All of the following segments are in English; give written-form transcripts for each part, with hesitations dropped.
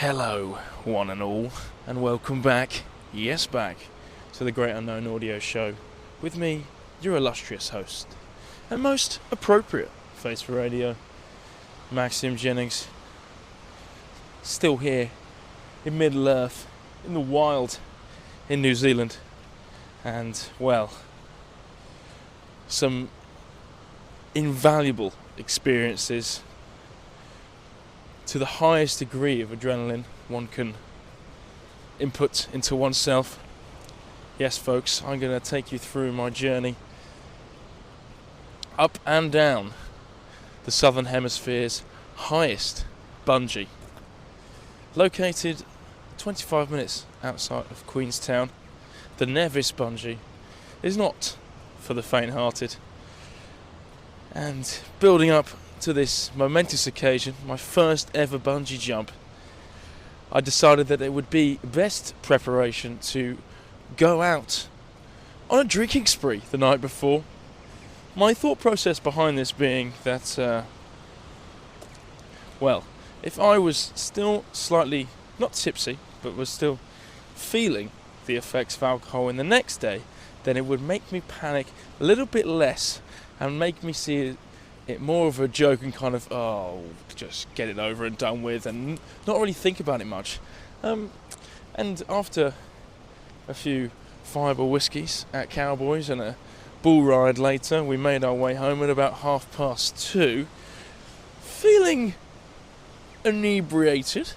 Hello, one and all, and welcome back, yes back, to the Great Unknown Audio Show, with me, your illustrious host, and most appropriate face for radio, Maxim Jennings, still here, in Middle Earth, in the wild, in New Zealand, and, well, some invaluable experiences to the highest degree of adrenaline one can input into oneself. Yes, folks, I'm going to take you through my journey up and down the Southern Hemisphere's highest Bungy. Located 25 minutes outside of Queenstown, the Nevis Bungy is not for the faint-hearted. And building up to this momentous occasion, my first ever bungee jump, I decided that it would be best preparation to go out on a drinking spree the night before. My thought process behind this being that, if I was still slightly, not tipsy, but was still feeling the effects of alcohol in the next day, then it would make me panic a little bit less and make me see it more of a joke and kind of, just get it over and done with and not really think about it much. And after a few fireball whiskies at Cowboys and a bull ride later, we made our way home at about 2:30, feeling inebriated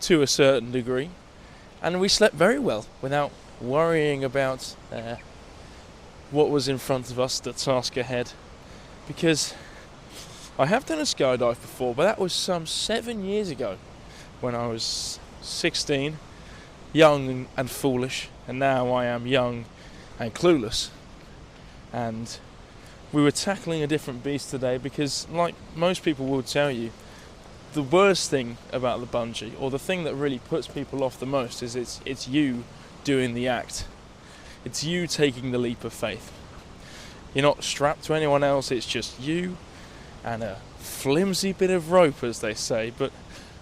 to a certain degree, and we slept very well without worrying about what was in front of us, the task ahead. Because I have done a skydive before, but that was some 7 years ago when I was 16, young and foolish, and now I am young and clueless. And we were tackling a different beast today because, like most people will tell you, the worst thing about the bungee, or the thing that really puts people off the most, is it's you doing the act. It's you taking the leap of faith. You're not strapped to anyone else, it's just you and a flimsy bit of rope, as they say. But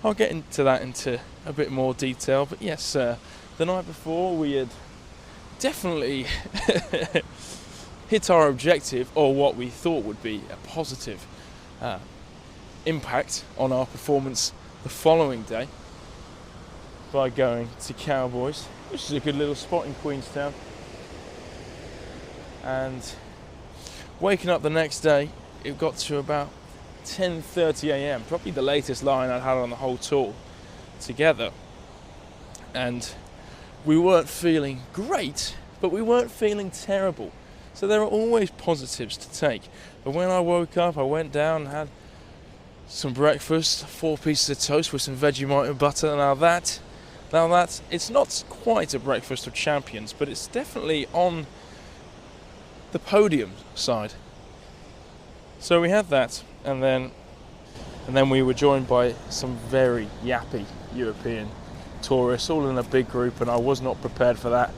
I'll get into that into a bit more detail. But yes, the night before we had definitely hit our objective, or what we thought would be a positive impact on our performance the following day, by going to Cowboys, which is a good little spot in Queenstown. And waking up the next day, it got to about 10:30 a.m, probably the latest line I'd had on the whole tour together. And we weren't feeling great, but we weren't feeling terrible. So there are always positives to take. But when I woke up, I went down and had some breakfast, 4 pieces of toast with some Vegemite and butter. Now that, it's not quite a breakfast of champions, but it's definitely on the podium side. So we had that, and then we were joined by some very yappy European tourists, all in a big group, and I was not prepared for that.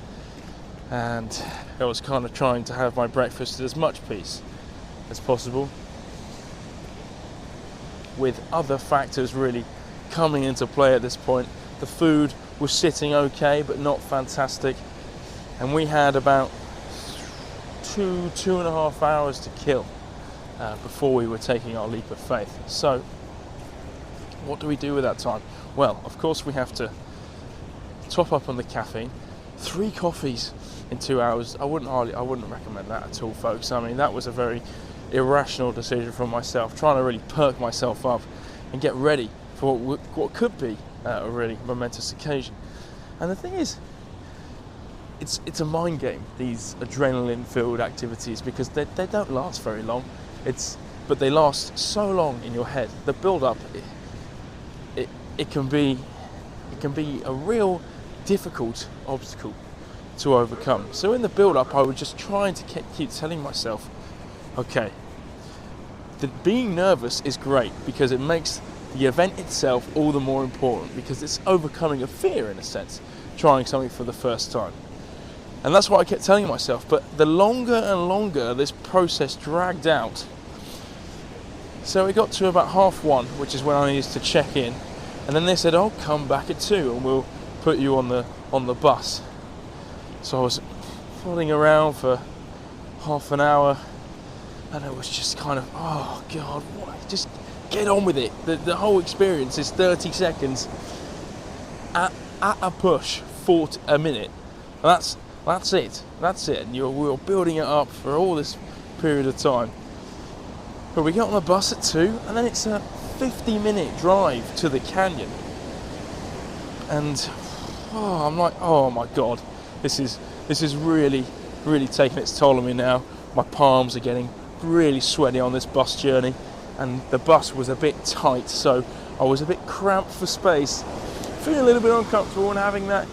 And I was kind of trying to have my breakfast at as much peace as possible, with other factors really coming into play at this point. The food was sitting okay, but not fantastic, and we had about 2.5 hours to kill before we were taking our leap of faith. So what do we do with that time? Well, of course we have to top up on the caffeine. 3 coffees in 2 hours, I wouldn't recommend that at all, folks. I mean, that was a very irrational decision from myself, trying to really perk myself up and get ready for what could be a really momentous occasion. And the thing is, it's a mind game, these adrenaline-filled activities, because they don't last very long. But they last so long in your head. The build-up, it can be a real difficult obstacle to overcome. So in the build-up, I was just trying to keep telling myself, okay, that being nervous is great because it makes the event itself all the more important, because it's overcoming a fear, in a sense, trying something for the first time. And that's what I kept telling myself. But the longer and longer this process dragged out, so it got to about 1:30, which is when I used to check in, And then they said, "Oh, come back at 2 and we'll put you on the bus." So I was plodding around for half an hour, and it was just kind of, oh God, what? Just get on with it. The whole experience is 30 seconds at a push, 40 a minute. And that's it. And we're building it up for all this period of time. But we get on the bus at 2, and then it's a 50-minute drive to the canyon. And I'm like, oh my God, this is really, really taking its toll on me now. My palms are getting really sweaty on this bus journey, and the bus was a bit tight, so I was a bit cramped for space, feeling a little bit uncomfortable and having that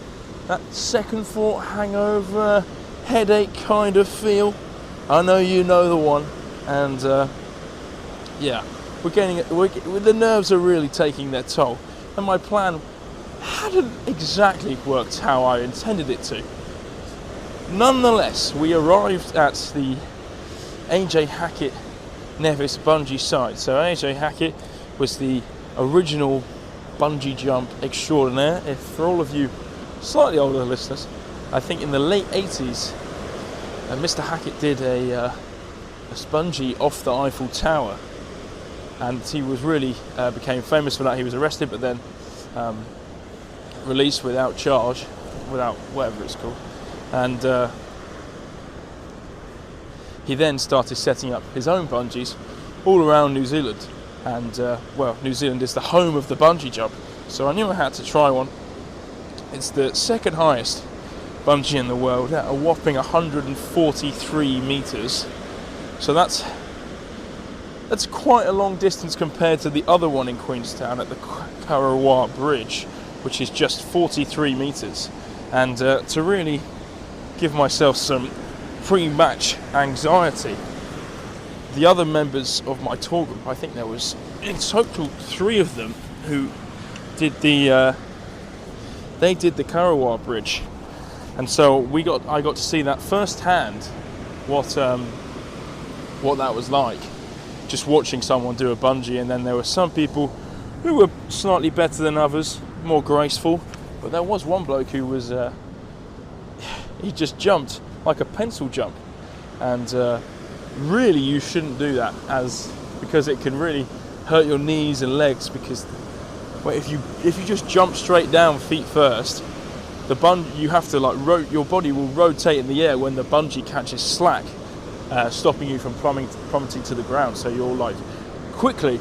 second thought hangover, headache kind of feel. I know you know the one. And yeah, the nerves are really taking their toll, and my plan hadn't exactly worked how I intended it to. Nonetheless, we arrived at the AJ Hackett Nevis bungee site. So AJ Hackett was the original bungee jump extraordinaire. If for all of you slightly older listeners, I think in the late 80s, Mr. Hackett did a bungee off the Eiffel Tower, and he was really became famous for that. He was arrested, but then released without charge, without whatever it's called, and he then started setting up his own bungees all around New Zealand. And New Zealand is the home of the bungee jump, so I knew I had to try one. It's the second highest bungee in the world at a whopping 143 meters. So that's quite a long distance compared to the other one in Queenstown at the Karawa Bridge, which is just 43 meters. And to really give myself some pre-match anxiety, the other members of my tour group, I think there was in total 3 of them who did the Karawa Bridge, and so I got to see that firsthand what that was like, just watching someone do a bungee. And then there were some people who were slightly better than others, more graceful, but there was one bloke who was he just jumped like a pencil jump, and really you shouldn't do that, because it can really hurt your knees and legs, because if you just jump straight down feet first, you have to your body will rotate in the air when the bungee catches slack, stopping you from plummeting to the ground. So you'll quickly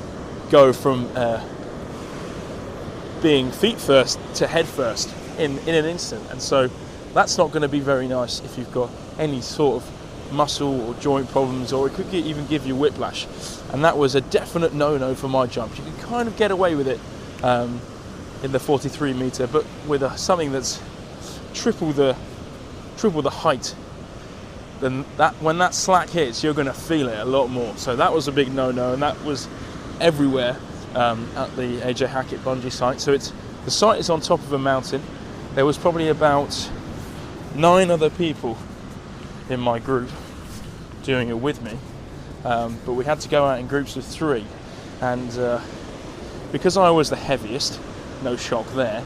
go from being feet first to head first in an instant, and so that's not going to be very nice if you've got any sort of muscle or joint problems, or it could even give you whiplash. And that was a definite no-no for my jump. You can kind of get away with it in the 43 meter, but with something that's triple the height, then when that slack hits, you're going to feel it a lot more. So that was a big no-no, and that was everywhere at the AJ Hackett bungee site. So the site is on top of a mountain. There was probably about 9 other people in my group doing it with me, but we had to go out in groups of 3, and because I was the heaviest, no shock there,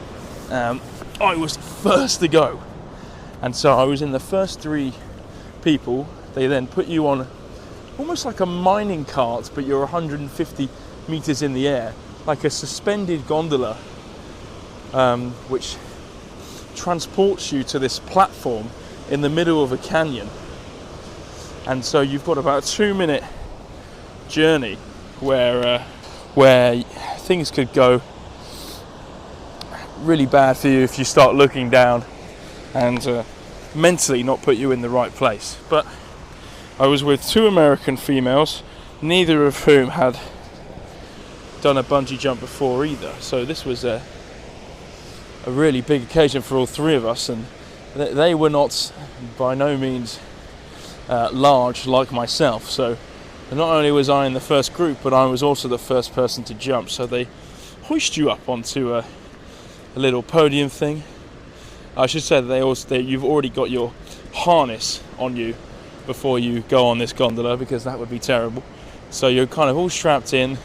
I was first to go, and so I was in the first 3 people. They then put you on almost like a mining cart, but you're 150 meters in the air, like a suspended gondola, which transports you to this platform in the middle of a canyon. And so you've got about a 2-minute journey where things could go really bad for you if you start looking down, and mentally not put you in the right place. But I was with 2 American females, neither of whom had done a bungee jump before either. So this was a really big occasion for all 3 of us, and they were not by no means large like myself. So not only was I in the first group, but I was also the first person to jump. So they hoist you up onto a little podium thing. I should say that you've already got your harness on you before you go on this gondola, because that would be terrible. So you're kind of all strapped in.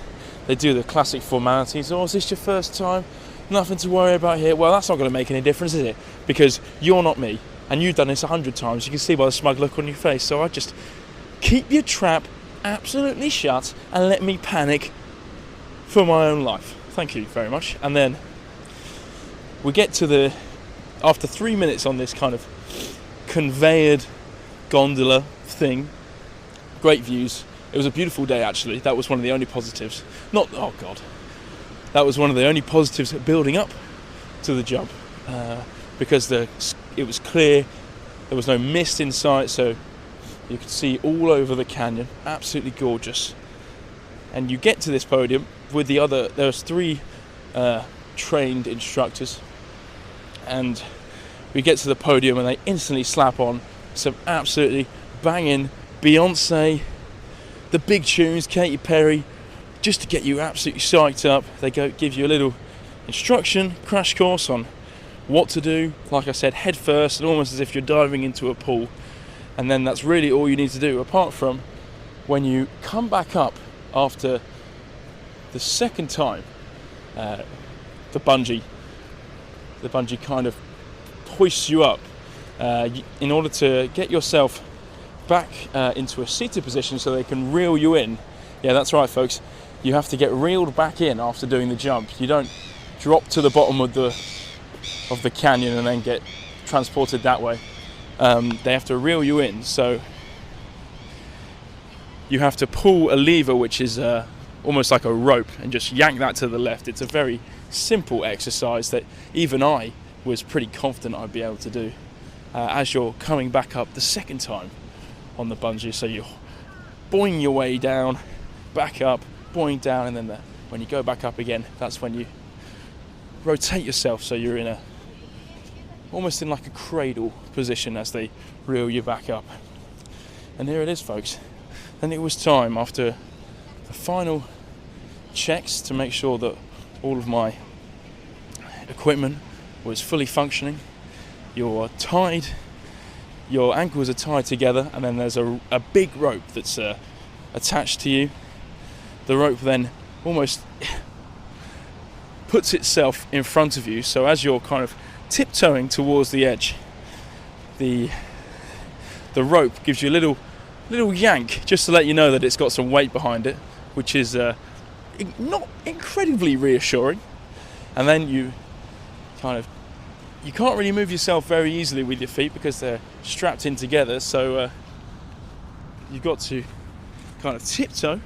They do the classic formalities. Oh, is this your first time? nothing to worry about here. Well, that's not going to make any difference, is it? Because you're not me, and you've done this 100 times. You can see by the smug look on your face. So I just keep your trap absolutely shut and let me panic for my own life. Thank you very much. And then we get to after 3 minutes on this kind of conveyed gondola thing, great views. It was a beautiful day, actually. That was one of the only positives. That was one of the only positives building up to the jump, because it was clear, there was no mist in sight, so you could see all over the canyon. Absolutely gorgeous. And you get to this podium with there's 3 trained instructors, and we get to the podium and they instantly slap on some absolutely banging Beyonce, the big tunes, Katy Perry, just to get you absolutely psyched up. They give you a little instruction, crash course on what to do. Like I said, head first, and almost as if you're diving into a pool. And then that's really all you need to do, apart from when you come back up after the second time, the bungee kind of hoists you up in order to get yourself back into a seated position so they can reel you in. Yeah, that's right, folks. You have to get reeled back in after doing the jump. You don't drop to the bottom of the canyon and then get transported that way. They have to reel you in, so you have to pull a lever, which is almost like a rope, and just yank that to the left. It's a very simple exercise that even I was pretty confident I'd be able to do as you're coming back up the second time on the bungee. So you're boing your way down, back up, boing down, and then when you go back up again, that's when you rotate yourself so you're almost in like a cradle position as they reel you back up. And here it is, folks. Then it was time, after the final checks to make sure that all of my equipment was fully functioning. You're tied, your ankles are tied together, and then there's a big rope that's attached to you. The rope then almost puts itself in front of you, so as you're kind of tiptoeing towards the edge, the rope gives you a little yank just to let you know that it's got some weight behind it, which is not incredibly reassuring. And then you can't really move yourself very easily with your feet because they're strapped in together, so you've got to kind of tiptoe,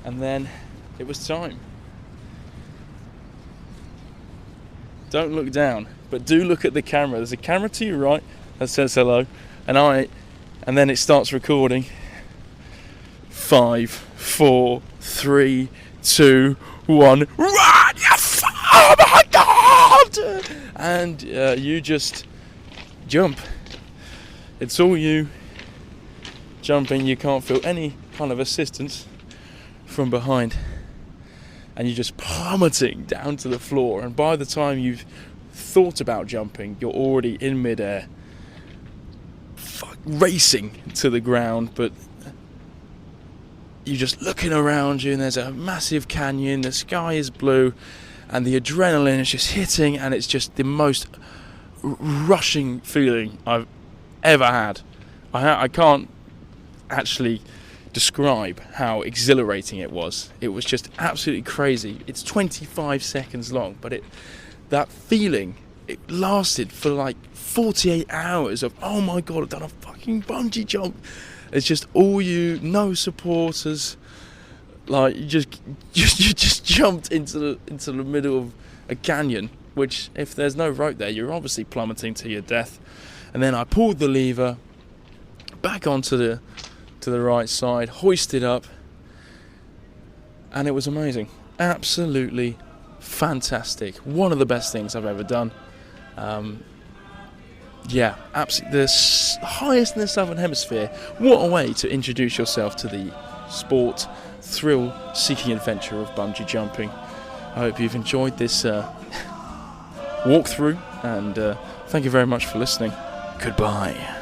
and then it was time. Don't look down, but do look at the camera. There's a camera to your right that says hello, and then it starts recording. 5, 4, 3, 2, 1, run! Oh my God! And you just jump. It's all you jumping. You can't feel any kind of assistance from behind, and you're just plummeting down to the floor. And by the time you've thought about jumping, you're already in midair, racing to the ground. But you're just looking around you, and there's a massive canyon, the sky is blue, and the adrenaline is just hitting, and it's just the most rushing feeling I've ever had. I can't actually describe how exhilarating it was. It was just absolutely crazy. It's 25 seconds long, but that feeling, it lasted for like 48 hours of, oh my God, I've done a fucking bungee jump. It's just all you, no supporters. Like you just jumped into the middle of a canyon, which if there's no rope there, you're obviously plummeting to your death. And then I pulled the lever back onto the right side, hoisted up, and it was amazing. Absolutely fantastic. One of the best things I've ever done. Yeah, absolutely the highest in the Southern Hemisphere. What a way to introduce yourself to the sport, thrill-seeking adventure of bungee jumping. I hope you've enjoyed this walkthrough, and thank you very much for listening. Goodbye.